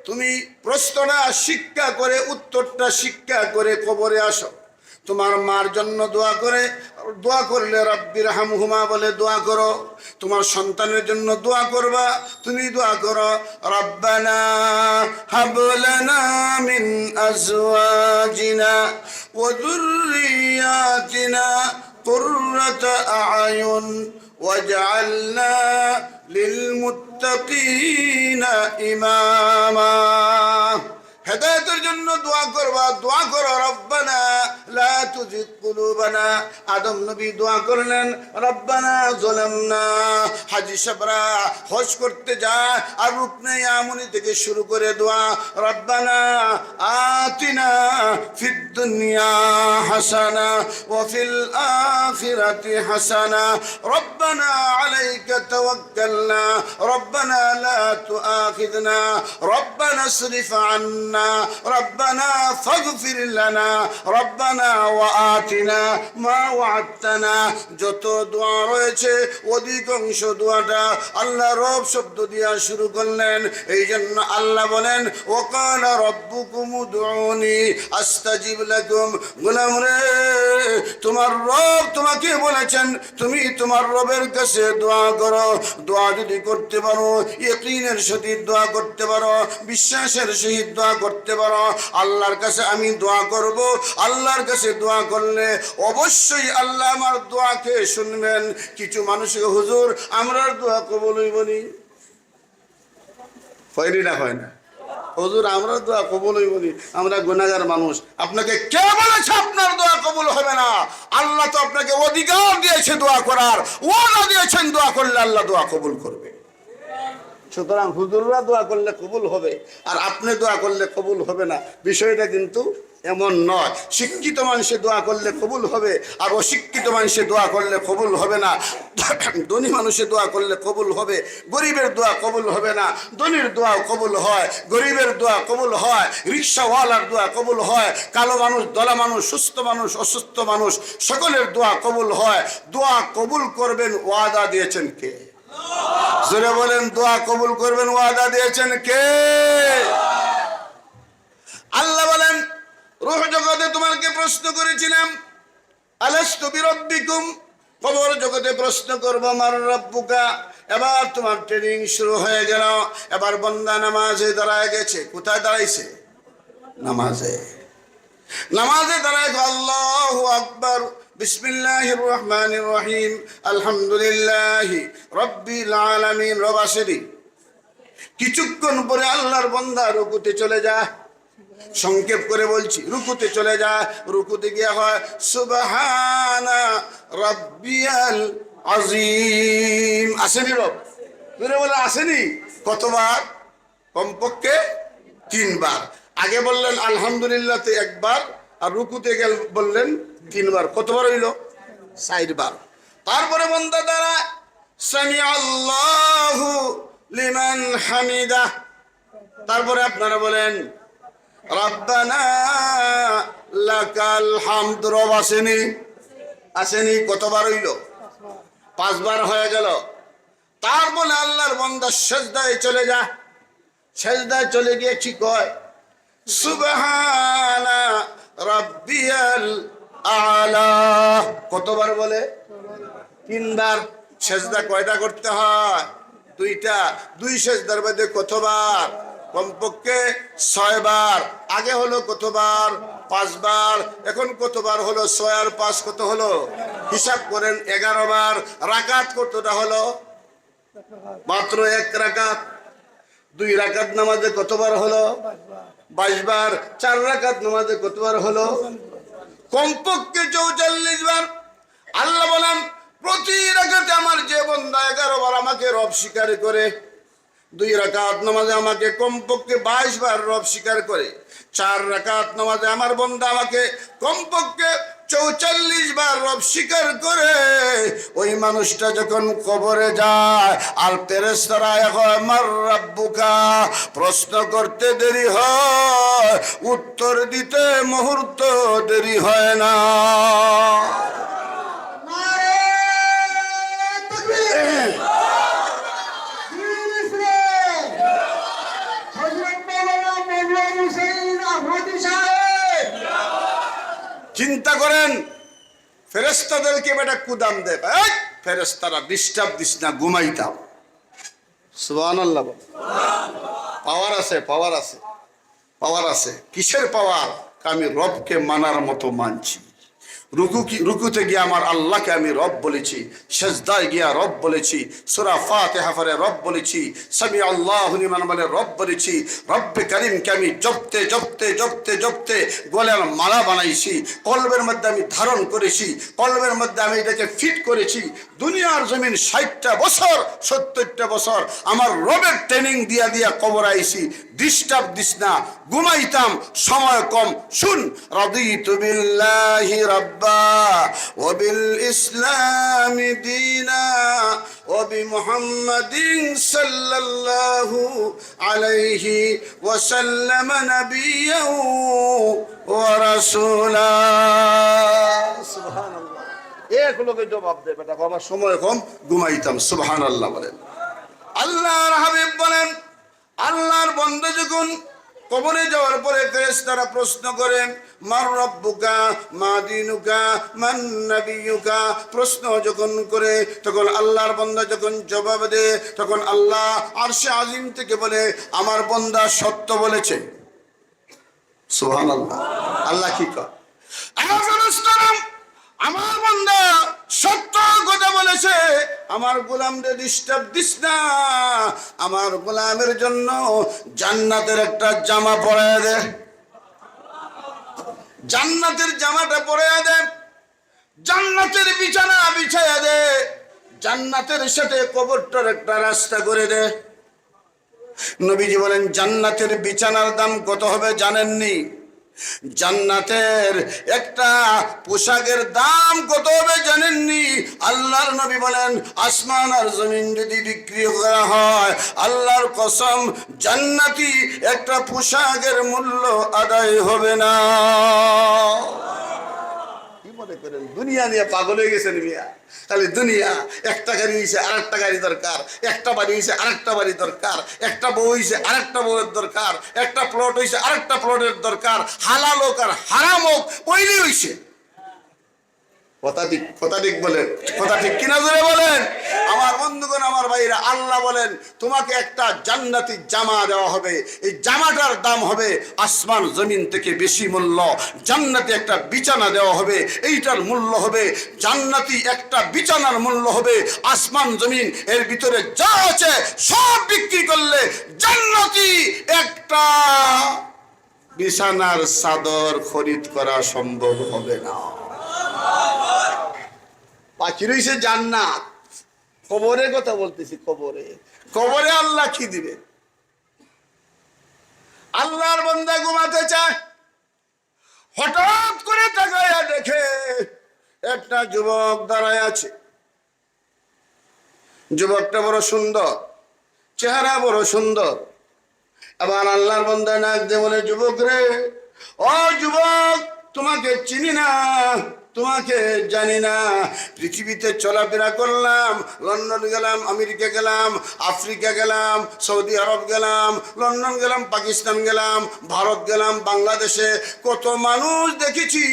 তুমি প্রশ্নটা শিক্ষা করে, উত্তরটা শিক্ষা করে কবরে আসো। তোমার মার জন্য দোয়া করলে রব্বির হামহুমা বলে দোয়া করো। তোমার সন্তানের জন্য দোয়া করবা, তুমি দোয়া করো রব্বানা হাব লানা মিন আজওয়াজিনা ওয়া যুররিয়াতিনা কুররাতা আ'য়ুন ওয়াজআলনা লিল মুত্তাকিনা ইমামা। হেদায়েতের জন্য দোয়া করবা, দোয়া করো রব্বানা লা তুজিগ কুলুবানা। আদম নবী দোয়া করলেন রব্বানা যালামনা। হাজী সাহেবরা হজ করতে যায় আর রুকনে ইয়ামানি থেকে শুরু করে দোয়া রব্বানা আতিনা ফিদ দুনিয়া হাসানা ওয়া ফিল আখিরাতি হাসানা রব্বানা আলাইকা তাওয়াক্কালনা রব্বানা লা তুআখিযনা রব্বানা আসরিফ আন্না রব্বানা ফাগফির লানা রব্বানা ওয়া আতিনা মা ওয়া'আদতানা। যত দোয়া রয়েছে অধিকাংশ দোয়াটা আল্লাহ রব শব্দ দিয়া শুরু করলেন। এই জন্য আল্লাহ বলেন ওয়াকালা রাব্বুকুম উদউনি আস্তাজিব লাকুম। গোলাম রে, তোমার রব তোমাকে বলেছেন তুমি তোমার রবের কাছে দোয়া করো। দোয়া যদি করতে পারো, ইয়াকিনের সহিত দোয়া করতে পারো, বিশ্বাসের সহিত দোয়া করতে পারো, আল্লাহর কাছে আমি দোয়া করব। আল্লাহর কাছে দোয়া করলে অবশ্যই আল্লাহ আমার দোয়াকে শুনবেন। কিছু মানুষকে হুজুর আমরার দোয়া কবুল হইবনি, হয়নি না? হয় না হুজুর, আমরা দোয়া কবুল হইবনি, আমরা গুনাহগার মানুষ। আপনাকে কে বলেছে আপনার দোয়া কবুল হবে না? আল্লাহ তো আপনাকে অধিকার দিয়েছে দোয়া করার, ওয়াদা দিয়েছেন দোয়া করলে আল্লাহ দোয়া কবুল করবে। সুতরাং হুজুররা দোয়া করলে কবুল হবে আর আপনি দোয়া করলে কবুল হবে না, বিষয়টা কিন্তু এমন নয়। শিক্ষিত মানুষে দোয়া করলে কবুল হবে আর অশিক্ষিত মানুষে দোয়া করলে কবুল হবে না। ধনী মানুষে দোয়া করলে কবুল হবে, গরিবের দোয়া কবুল হবে না। ধনীর দোয়া কবুল হয়, গরিবের দোয়া কবুল হয়, রিক্সাওয়ালার দোয়া কবুল হয়, কালো মানুষ, দলা মানুষ, সুস্থ মানুষ, অসুস্থ মানুষ, সকলের দোয়া কবুল হয়। দোয়া কবুল করবেন ওয়াদা দিয়েছেন কে? জোরে বলেন, দোয়া কবুল করবেন ওয়াদা দিয়েছেন কে? আল্লাহ বলেন, রূহ জগতে তোমাকে প্রশ্ন করেছিলাম, আলাস্তু বিরাব্বিকুম, কবর জগতে প্রশ্ন করব মার রাব্বুকা। এবার তোমার ট্রেনিং শুরু হয়ে গেল। এবার বান্দা নামাজে দাঁড়ায় গেছে। কোথায় দাঁড়াইছে? নামাজে। নামাজে দাঁড়ায় আল্লাহু আকবার, বিসমিল্লাহির রহমানির রহিম, আলহামদুলিল্লাহি রাব্বিল আলামিন। রবাসেরি কিছুক্ষণ পরে আল্লাহর বান্দা রুকুতে চলে যায়। সংক্ষেপ করে বলছি, রুকুতে চলে যায়। রুকুতে গিয়া হয় সুবহানা রাব্বিয়াল আযীম। আসেনি রব? তুই বলে আসেনি? কতবার? কমপক্ষে 3 বার। আগে বললেন আলহামদুলিল্লাহ তে 1 বার, আর রুকুতে গেল বললেন 3 বার। কতবার হইল? 4 বার। তারপরে বান্দা দ্বারা সামি আল্লাহু লিমান হামিদা। তারপরে আপনারা বলেন রাব্বানা লাকাল হামদ। রব আসেনি? আসেনি? কতবার হইল? 5 বার হয়ে গেল। তারপরে আল্লাহর বান্দা সিজদায় চলে যায়। সিজদায় চলে গিয়ে কি কয়? সুবহানা রাব্বিয়াল আলা। কতবার বলে? 3 বার। সিজদা কয়টা করতে হয়? 2টা। 2 সিজদার মধ্যে কতবার? কমপক্ষে 6 বার। আগে হলো কতবার? 5 বার। এখন কতবার হলো? 6 আর 5 কত হলো? হিসাব করেন, 11 বার। রাকাত কতটা হলো? মাত্র 1 রাকাত। 2 রাকাত নামাজে কতবার হলো? 22 বার। 4 রাকাত নামাজে কতবার হলো? কমপক্ষে 44 বার। আল্লাহ বলেন, প্রতি রাকাতে আমার যে বান্দা 11 বার আমাকে রব স্বীকার করে, 2 রাকাত নামাজে আমাকে কমপক্ষে 22 বার রব স্বীকার করে, 4 রাকাত নামাজে আমার বান্দা আমাকে কমপক্ষে 44 বার রব স্বীকার করে, ওই মানুষটা যখন কবরে যায় আর ফেরেশতারা হয় মার রাব্বুকা, প্রশ্ন করতে দেরি হয়, উত্তর দিতে মুহূর্ত দেরি হয় না। চিন্তা করেন, ফেরেশতাদেরকে বেটা কুদাম দেয়, ফেরেশতারা ডিস্টার্ব দিস না, ঘুমাইতাম। সুবহানাল্লাহ। পাওয়ার আছে, পাওয়ার আছে, পাওয়ার আছে। কিসের পাওয়ার? আমি রবকে মানার মতো মানছি। রুকুতে গিয়ে আমার আল্লাহকে আমি রব বলেছি, সেজদায় গিয়া রব বলেছি, সূরা ফাতিহা পড়ে রব বলেছি, সামি আল্লাহু লিমান বলে রব বলেছি। রব্বে কারীমকে আমি জপতে জপতে জপতে জপতে গলার মালা বানাইছি, কলবের মধ্যে আমি ধারণ করেছি, কলবের মধ্যে আমি এটাকে ফিট করেছি। দুনিয়ার জমিন 60টা বছর 70টা বছর আমার রবের ট্রেনিং দিয়া দিয়া কবর আইছি। ডিস্টার্ব দিস না, ঘুমাইতাম, সময় কম। শুন, রাদিতু বিল্লাহি রাব্বা ওয়া বিল ইসলামি দীনা ওয়া বিমুহাম্মাদিন সাল্লাল্লাহু আলাইহি ওয়া সাল্লাম নাবিয়্যান ওয়া রাসূলা। সুবহানাল্লাহ। এক লোকে জবাব দে, বেটা আমার সময় কম, ঘুমাইতাম। সুবহানাল্লাহ বলেন। আল্লাহর হাবিব বলেন, আল্লাহর বান্দা যখন কবরে যাওয়ার পরে ফেরেশতারা প্রশ্ন করেন মার রাব্বুকা মা দীনুকা মান নাবিয়ুকা, প্রশ্ন যখন করে তখন আল্লাহর বান্দা যখন জবাব দেয় তখন আল্লাহ আরশে আজিম থেকে বলে আমার বান্দা সত্য বলেছে। সুবহানাল্লাহ। আল্লাহ কি কয়? আমার বান্দা সত্য কথা বলেছে, আমার গোলামদের ডিস্টার্ব দিস না, আমার গোলামের জন্য জান্নাতের একটা জামা পরায় দে, জান্নাতের জামাটা পরায় দে, জান্নাতের বিছানা বিছায়া দে, জান্নাতের সাথে কবরটার একটা রাস্তা করে দে। নবীজি বলেন জান্নাতের বিছানার দাম কত হবে জানেননি? জান্নাতের একটা পোশাকের দাম কত হবে জানেননি? আল্লাহর নবী বলেন আসমান আর জমিন যদি বিক্রি করা হয়, আল্লাহর কসম জান্নাতি একটা পোশাকের মূল্য আদায় হবে না। কি মনে করেন দুনিয়া নিয়ে পাগল হয়ে গেছেন মিয়া? খালি দুনিয়া, একটা গাড়ি হয়েছে আরেকটা গাড়ি দরকার, একটা বাড়ি হয়েছে আরেকটা বাড়ি দরকার, একটা বউ হয়েছে আরেকটা বউয়ের দরকার, একটা প্লট হয়েছে আরেকটা প্লটের দরকার, হালাল হোক আর হারাম হোক ওইলি হয়েছে। কথা ঠিক বলেন, কথা ঠিক কিনা জোরে বলেন। আমার বন্ধুগণ, আমার ভাইরা, আল্লাহ বলেন তোমাকে একটা জান্নাতি জামা দেওয়া হবে, এই জামাটার দাম হবে আসমান জমিন থেকে বেশি মূল্য। জান্নাতি একটা বিছানা দেওয়া হবে, এইটার মূল্য হবে, জান্নাতি একটা বিছানার মূল্য হবে আসমান জমিন এর ভিতরে যা আছে সব বিক্রি করলে জান্নাতি একটা বিছানার চাদর খরিদ করা সম্ভব হবে না। বাকি রয়েছে জান্নাত। কবরের কথা বলতেছি, কবরে আল্লাহ কি দিবে? আল্লাহর বান্দা ঘুমাতে চায়, হঠাৎ করে তাকায়া দেখে একটা যুবক দাঁড়ায় আছে। যুবকটা বড় সুন্দর, চেহারা বড় সুন্দর। আবার আল্লাহর বান্দা নাক দিয়ে বলে, যুবক রে, ও যুবক, তোমাকে চিনি না, তোমাকে জানি না। পৃথিবীতে চলাফেরা করলাম, লন্ডন গেলাম, আমেরিকা গেলাম, আফ্রিকা গেলাম, সৌদি আরব গেলাম, লন্ডন গেলাম, পাকিস্তান গেলাম, ভারত গেলাম, বাংলাদেশে কত মানুষ দেখেছি,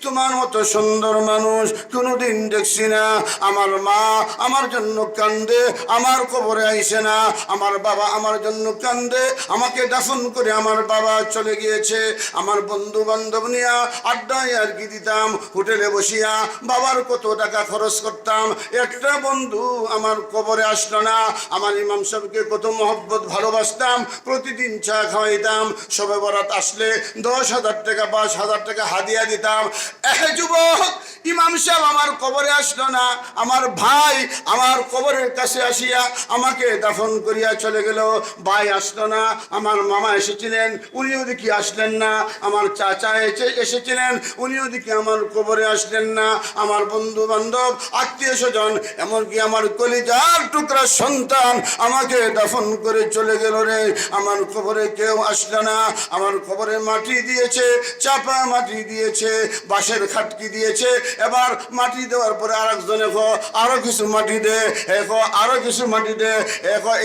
তোমার মতো সুন্দর মানুষ কোনোদিন দেখছি না। আমার মা আমার জন্য কান্দে, আমার কবরে আইসে না। আমার বাবা আমার জন্য কান্দে, আমাকে দাফন করে আমার বাবা চলে গিয়েছে। আমার বন্ধু বান্ধব নিয়ে আড্ডায় আর কি দিতাম, হোটেলে বসিয়া বাবার কত টাকা খরচ করতাম, একটা বন্ধু আমার কবরে আসলো না। আমার ইমাম সাহেবকে কত মহব্বত ভালোবাসতাম, প্রতিদিন চা খাওয়াইতাম, শবে বরাত আসলে 10,000 টাকা 5,000 টাকা হাদিয়া দিতাম। যুবক, ইমাম সাহেব আমার কবরে আসলো না, আমার ভাই আমার কবরের কাছে আসিয়া আমাকে দাফন করিয়া চলে গেল। ভাই আসলো না, আমার মামা এসেছিলেন, উনিও দেখি আসলেন না। আমার চাচা এসেছিলেন, উনিও দেখি আমার কবরে আসলেন না। আমার বন্ধু বান্ধব আত্মীয় স্বজন এমনকি আমার কলিজার টুকরা সন্তান আমাকে দাফন করে চলে গেল রে। আমার কবরে কেউ আসলো না। আমার কবরে মাটি দিয়েছে, চাপা মাটি দিয়েছে, বাঁশের খাটকি দিয়েছে। এবার মাটি দেওয়ার পরে আরেকজনে আরো কিছু মাটি দে, আরো কিছু মাটি দে,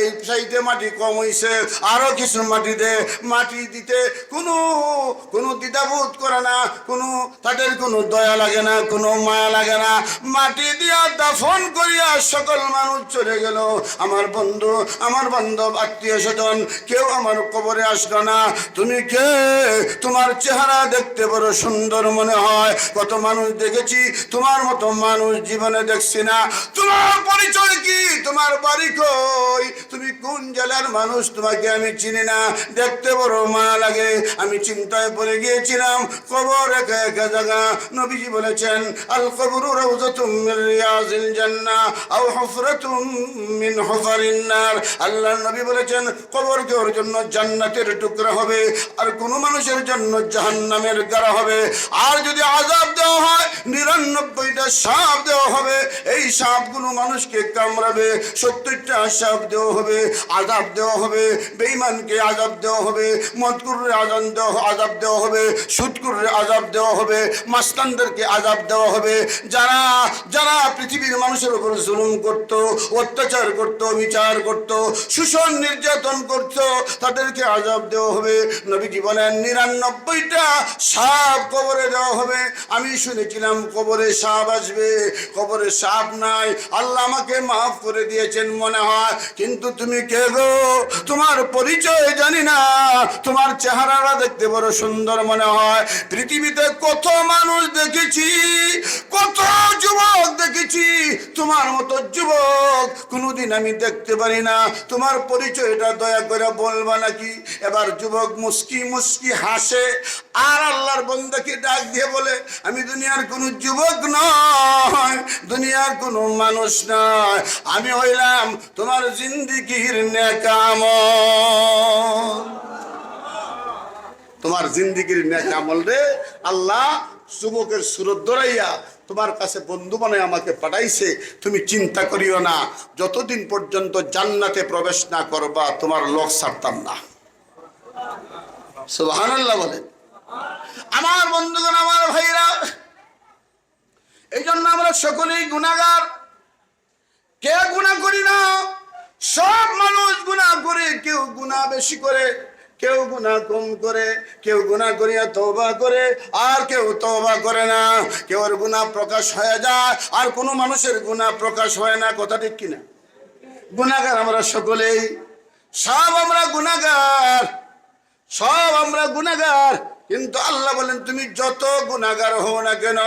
এই সাইডে মাটি কম হয়েছে, আরো কিছু মাটি দে। মাটি দিতে কোনো দ্বিধাবোধ করে না, তাদের কোনো দয়া লাগে না, কোনো মায়া লাগে না। মাটি দিয়া দাফন করিয়া সকল মানুষ চলে গেল। আমার বন্ধু আমার বান্ধব আত্মীয় স্বজন কেউ আমার কবরে আসলো না। তুমি কে? তোমার চেহারা দেখতে বড় সুন্দর মনে হয়, কত মানুষ দেখেছি, তোমার মতো মানুষ জীবনে দেখছি না। তোমার পরিচয় কি? তোমার বাড়ি কই? তুমি কোন জেলার মানুষ? তোমাকে আমি চিনি না, দেখতে বড় মায়া লাগে। আমি চিন্তায় পড়ে গিয়েছিলাম। কবর একা একা জায়গা। নবীজি বলেছেন আল কবরু রাউযাতুম মিন রিয়াজিল জান্নাহ আও হুফরাতুম মিন হুফারিন নার। আল্লাহর নবী বলেছেন কবর কেউর জন্য জান্নাতের টুকরা হবে, আর কোন মানুষের জন্য জাহান্নামের গাড়া হবে। আর যদি আযাব দেওয়া হয় 99টা সাপ দেওয়া হবে, এই সাপগুলো মানুষকে কামড়াবে। 70টা সাপ দেওয়া হবে, আযাব দেওয়া হবে। বেঈমানকে আযাব দেওয়া হবে, মদকুরের আযাব দেওয়া হবে, সুদকুরের আযাব দেওয়া হবে, মাস্তানদেরকে আযাব দেওয়া হবে। যারা পৃথিবীর মানুষের উপর জুলুম করত, অত্যাচার করত, বিচার করত, শোষণ নির্যাতন করত, তাদেরকে আযাব দেওয়া হবে। নবীজি বলেন 99টা সাপ কবরে দেওয়া হবে। আমি শুনেছিলাম কবরে সাপ আসবে, কবরে সাপ নাই। আল্লাহ আমাকে মাফ করে দিয়েছেন মনে হয়, কিন্তু তুমি কে গো? তোমার পরিচয় জানি না। তোমার চেহারাটা দেখতে বড় সুন্দর মনে হয়। পৃথিবীতে কত মানুষ দেখেছি, দেখেছি, কত যুবক দেখেছি, তোমার মতো যুবক কোনোদিন আমি দেখতে পারি না। তোমার পরিচয়টা দয়া করে বলবা নাকি? এবার যুবক মুস্কি মুস্কি হাসে আর আল্লাহর বান্দাকে ডাক দিয়ে বলে, আমি দুনিয়ার কোনো যুবক নয়, দুনিয়ার কোনো মানুষ নয়, আমি হইলাম তোমার জিন্দেগির নেক আমল। তোমার জিন্দেগির নেক আমল রে আল্লাহ যুবকের সুরত ধরাইয়া তোমার কাছে বন্ধু বানায় আমাকে পাঠাইছে। তুমি চিন্তা করিও না, যতদিন পর্যন্ত জান্নাতে প্রবেশ না করবা তোমার লোক ছাড়তাম না। সুবহানাল্লাহ বলেন। আমার বন্ধুগণ, আমার ভাইরা, এই জন্য আমরা সকলেই গুনাহগার। কে গুনাহ করি না? সব মানুষ গুনাহ করে, কেউ গুনাহ বেশি করে, কেউ গুনাহ কম করে, কেউ গুনাহ করিয়া তওবা করে, আর কেউ তওবা করে না। কেউর গুনাহ প্রকাশ হয়ে যায় আর কোনো মানুষের গুনাহ প্রকাশ হয় না। কথা ঠিক কিনা? গুনাহগার আমরা সকলেই, সব আমরা গুনাহগার, সব আমরা গুনাহগার। কিন্তু আল্লাহ বলেন, তুমি যত গুনাহগার হও না কেন,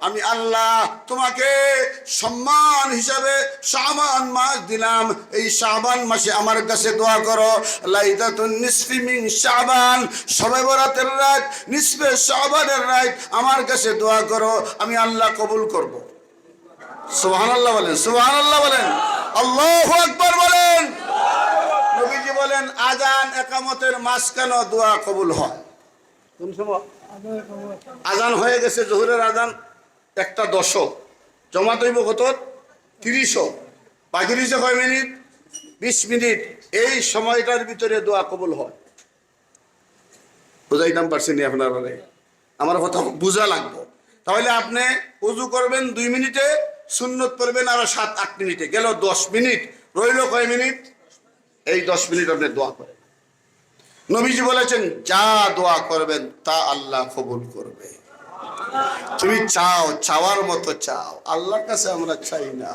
আমি আল্লাহ তোমাকে সম্মান হিসাবে শাবান মাস দিলাম। এই শাবান মাসে আমার কাছে দোয়া করো, লাইলাতুন নিসফি মিন শাবান, শবে বরাতের রাত, নিসফে শাবানের রাত আমার কাছে দোয়া করো, আমি আল্লাহ কবুল করব। সুবহানাল্লাহ বলেন, সুবহানাল্লাহ বলেন, আল্লাহু আকবার বলেন। নবীজি বলেন, আযান একামতের মাঝখানে দোয়া কবুল হয়। কোন সময়? আজান হয়ে গেছে, জোহরের আজান 1:10, জমাত হইব কত? 30, বাকি রয়েছে কয় মিনিট? 20 মিনিট। এই সময়টার ভিতরে দোয়া কবুল হয়। বুঝাইতাম পারছি নি আপনারা? আমার কথা বুঝা লাগবে। তাহলে আপনি উজু করবেন 2 মিনিটে, সুন্নত পড়বেন আরো 7-8 মিনিটে, গেল 10 মিনিট, রইল কয় মিনিট? এই 10 মিনিট আপনি দোয়া করেন। নবীজি বলেছেন, যা দোয়া করবেন তা আল্লাহ কবুল করবে। তুমি চাও, চাওয়ার মতো চাও। আল্লাহর কাছে আমরা চাই না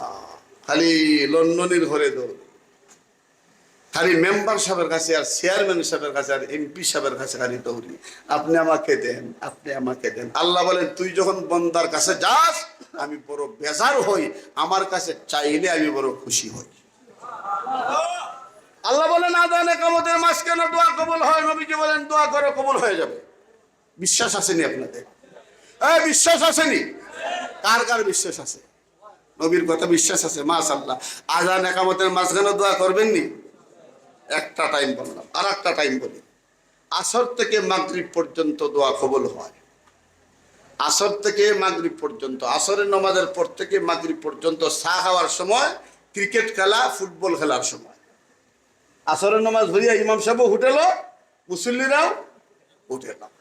খালি লন্ডনের ঘরে দৌড়, খালি মেম্বার সাহেবের কাছে আর চেয়ারম্যান সাহেবের কাছে আর এমপি সাহেবের কাছে খালি দৌড়ি, আপনি আমাকে দেন, আপনি আমাকে দেন। আল্লাহ বলেন, তুই যখন বন্দার কাছে যাস আমি বড় বেজার হই, আমার কাছে চাইলে আমি বড় খুশি হই। আল্লাহ বলেন, আযান ইকামতের মাঝখানে দোয়া কবুল হয়। নবীজি বলেন, দোয়া করে কবুল হয়ে যাবে। বিশ্বাস আসেনি আপনাদের? বিশ্বাস আসেনি? কার কার বিশ্বাস আছে? নবীর কথা বিশ্বাস আছে? মাশাআল্লাহ। আযান ইকামতের মাঝখানে দোয়া করবেন নি? একটা টাইম বললাম, আর একটা টাইম বলি। আসর থেকে মাগরিব পর্যন্ত দোয়া কবুল হয়। আসর থেকে মাগরিব পর্যন্ত, আসরের নামাজের পর থেকে মাগরিব পর্যন্ত, চা খাওয়ার সময়, ক্রিকেট খেলা, ফুটবল খেলার সময়। আসরের নামাজ হইয়া ইমাম সাহেব উঠেল, মুসল্লিরাও উঠে গেল,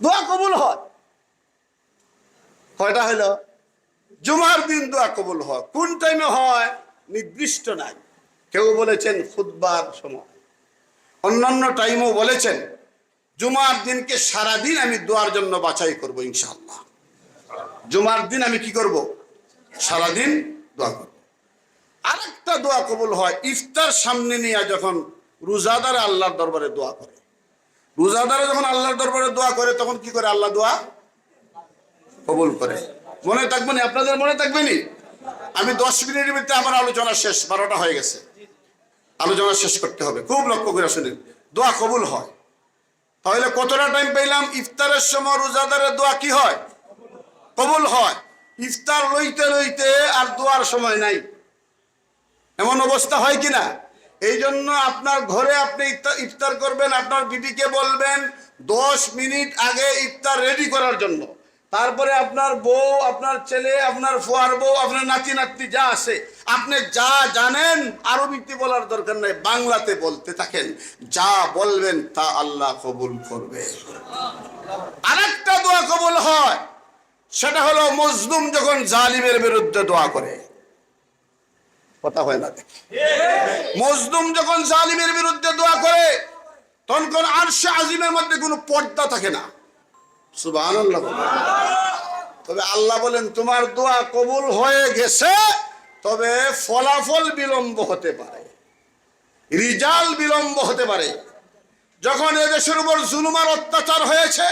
দোয়া কবুল হয়। কয়টা হইল? জুমার দিন দোয়া কবুল হয়। কোন টাইমে হয় নির্দিষ্ট নাই। কেউ বলেছেন খুতবার সময়, অন্যান্য টাইমও বলেছেন। জুমার দিনকে সারাদিন আমি দোয়ার জন্য বাছাই করব ইনশাআল্লাহ। জুমার দিন আমি কি করব? সারাদিন দোয়া করব। আরেকটা দোয়া কবুল হয় ইফতার সামনে নিয়ে, যখন রোজাদার আল্লাহর দরবারে দোয়া করে। রোজাদারা যখন আল্লাহর দরবারে দোয়া করে তখন কি করে? আল্লাহ দোয়া কবুল করে। মনে থাকবে না? আপনাদের মনে থাকবে নি? আমি 10 মিনিটের ভিতরে আমার আলোচনা শেষ, 12টা হয়ে গেছে, আলোচনা শেষ করতে হবে। খুব লক্ষ্য করে শুনেন, দোয়া কবুল হয়। তাহলে কতটা টাইম পেলাম? ইফতারের সময় রোজাদারের দোয়া কি হয়? কবুল হয়। ইফতার লইতে লইতে আর দোয়ার সময় নাই, এমন অবস্থা হয় কিনা? এই জন্য আপনার ঘরে আপনি ইফতার করবেন, আপনার বিবিকে বলবেন 10 মিনিট আগে ইফতার রেডি করার জন্য। তারপরে আপনার বউ, আপনার ছেলে, আপনার ফুয়ার বউ, আপনার নাতি নাতনি যা আছে, আপনি যা জানেন আরবিতে বলার দরকার নাই, বাংলাতে বলতে থাকেন। যা বলবেন তা আল্লাহ কবুল করবে। আরেকটা দোয়া কবুল হয়, সেটা হলো মজলুম যখন জালিমের বিরুদ্ধে দোয়া করে। কথা হয় না দেখি? মজলুম যখন জালিমের বিরুদ্ধে দোয়া করে তখন আরশে আজিমের মধ্যে কোনো পর্দা থাকে না। সুবহানাল্লাহ। তবে আল্লাহ বলেন, তোমার দোয়া কবুল হয়ে গেছে, তবে ফলাফল বিলম্ব হতে পারে, রিজাল্ট বিলম্ব হতে পারে। যখন এদেশের উপর জুলুম আর অত্যাচার হয়েছে,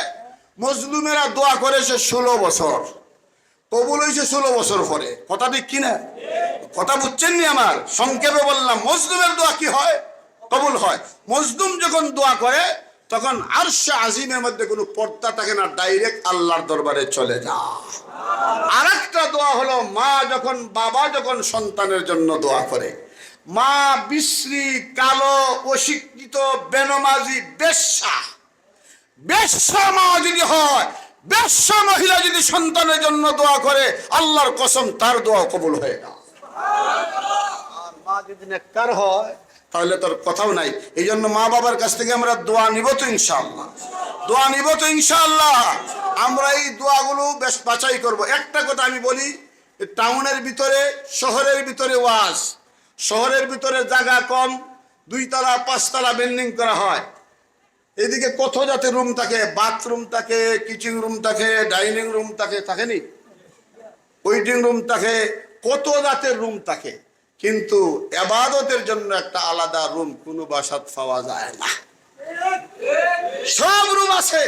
মজলুমেরা দোয়া করেছে 16 বছর, কবুল হয়েছে 16 বছর পরে। কথা ঠিক কিনা? কথা বুঝছেন নি আমার? সংক্ষেপে বললাম, মজলুমের দোয়া কি হয়? কবুল হয়। মজলুম যখন দোয়া করে তখন আরশে আজিমের মধ্যে কোনো পর্দা থাকে না, ডাইরেক্ট আল্লাহর দরবারে চলে যায়। আর একটা দোয়া হলো মা যখন, বাবা যখন সন্তানের জন্য দোয়া করে, মা বিশ্রী, কালো, অশিক্ষিত, বেনমাজি, বেশ্যা, বেশ্যা মা যদি হয়, বেশ্যা মহিলা যদি সন্তানের জন্য দোয়া করে, আল্লাহর কসম তার দোয়া কবুল হয় না। আর মা যদি নেককার হয় তাহলে তোর কথাও নাই। এই জন্য মা বাবার কাছ থেকে আমরা দোয়া নিব তো ইনশাআল্লাহ, দোয়া নিব তো ইনশাআল্লাহ। আমরা এই দোয়াগুলো বেশ বাছাই করব। একটা কথা আমি বলি, টাউনের ভিতরে, শহরের ভিতরে ওয়াজ, শহরের ভিতরে জায়গা কম, 2 তলা 5 তলা বিল্ডিং করা হয়। এদিকে কত জাতের রুম থাকে, বাথরুম থাকে, কিচেন রুম থাকে, ডাইনিং রুম থাকে, থাকেনি, ওয়েটিং রুম থাকে, কত জাতের রুম থাকে। কিন্তু ইবাদতের জন্য একটা আলাদা রুম কোনো বাসাত পাওয়া যায় না। সব রুম আছে,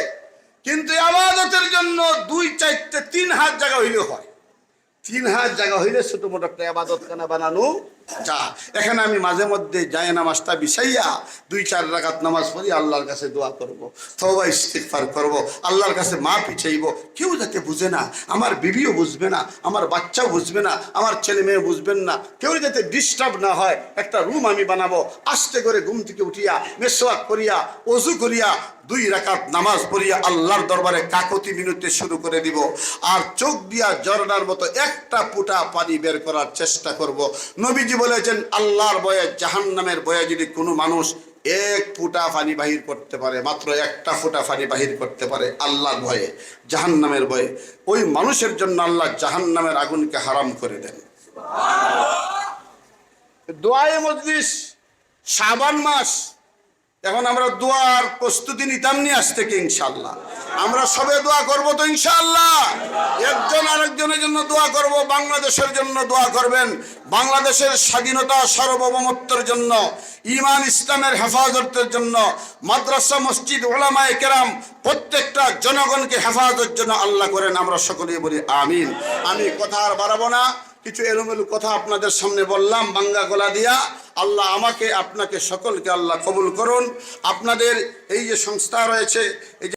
কিন্তু ইবাদতের জন্য 2, 4, 3 হাত জায়গা হইলে হয়। 3 হাত জায়গা হইলে ছোট মোটো একটা ইবাদতখানা বানানো যা। এখানে আমি মাঝে মধ্যে যায় নামাজটা বিছাইয়া 2-4 রাকাত নামাজ পড়ি, আল্লাহর কাছে দোয়া করব, তওবা ইস্তিগফার করব, আল্লাহর কাছে মাফ চাইব। কেউ যাতে বুঝে না, আমার বিবিও বুঝবে না, আমার বাচ্চাও বুঝবে না, আমার ছেলে মেয়ে বুঝবেন না, কেউ যাতে ডিস্টার্ব না হয়, একটা রুম আমি বানাবো। আস্তে করে ঘুম থেকে উঠিয়া মেসওয়াক করিয়া, ওযু করিয়া, 2 রাকাত নামাজ পড়িয়া আল্লাহর দরবারে কাকতি মিনতি শুরু করে দিব। আর চোখ দিয়া ঝর্ণার মতো একটা ফুটা পানি বের করার চেষ্টা করব। নবীজি বলেছেন, আল্লাহর ভয়ে, জাহান্নামের ভয়ে যদি কোনো মানুষ 1 ফুটা পানি বাহির করতে পারে, মাত্র 1টা ফুটা পানি বাহির করতে পারে আল্লাহর ভয়ে, জাহান্নামের ভয়ে, ওই মানুষের জন্য আল্লাহ জাহান্নামের আগুনকে হারাম করে দেন। দোয়ায়ে মজলিস, শাবান মাস, এখন আমরা দোয়ার প্রস্তুতি নিতাম নি আজ থেকে ইনশাআল্লাহ। আমরা সবে দোয়া করব তো ইনশাআল্লাহ। একজন আরেকজনের জন্য দোয়া করব, বাংলাদেশের জন্য দোয়া করবেন, বাংলাদেশের স্বাধীনতা সার্বভৌমত্বের জন্য, ঈমান ইসলামের হেফাজতের জন্য, মাদ্রাসা মসজিদ উলামায়ে কেরাম প্রত্যেকটা জনগণকে হেফাজতের জন্য আল্লাহ করেন। আমরা সকলেই বলি আমিন। আমি কথা আর বাড়াবো না, কিছু এলোমেলো কথা আপনাদের সামনে বললাম বাঙ্গা গলা দিয়া। আল্লাহ আমাকে, আপনাকে, সকলকে আল্লাহ কবুল করুন। আপনাদের এই যে সংস্থা রয়েছে, এই যে